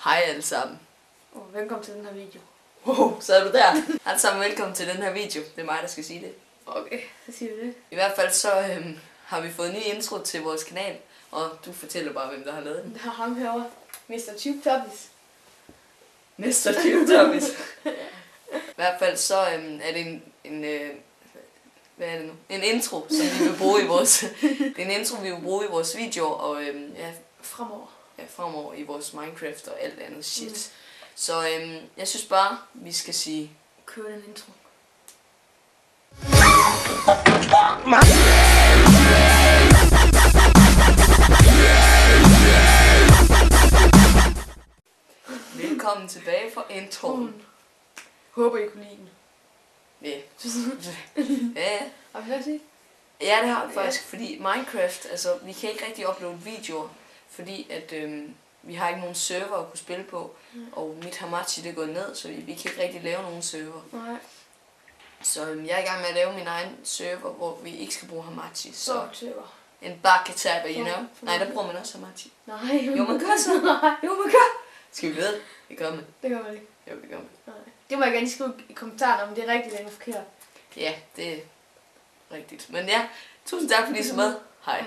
Hej alle sammen. Velkommen til den her video. Så er du der. Alle sammen velkommen til den her video. Det er mig, der skal sige det. Okay, så siger vi det. I hvert fald så har vi fået en ny intro til vores kanal. Og du fortæller bare, hvem der har lavet den. Det har ham herovre. Mr. Tube Toppies. Mr. Tube Toppies. I hvert fald så er det hvad er det nu? En intro, som vi vil bruge i vores... det er en intro, vi vil bruge i vores videoer og fremover. Ja, fremover i vores Minecraft og alt andet shit. Så jeg synes bare, vi skal sige... Kør den intro. Velkommen tilbage fra introen. Håber I kunne lide den. Ja. Ja. Har vi hørt det? Ja, det har vi faktisk, fordi Minecraft, altså vi kan ikke rigtig uploade videoer, fordi at vi har ikke nogen server at kunne spille på, og mit Hamachi det er gået ned, så vi kan ikke rigtig lave nogen server. Nej. Så jeg er i gang med at lave min egen server, hvor vi ikke skal bruge Hamachi. Så server. En bucket-tapper, you know? Nej, der bruger man også Hamachi. Nej. Jo, man gør så. Jo, man gør. Skal vi ved? Det gør man. Det gør man ikke. Jo, det gør man. Nej. Det må jeg gerne skrive i kommentarerne, om det er rigtigt eller forkert. Ja, det er rigtigt. Men ja, tusind tak fordi I så med. Hej.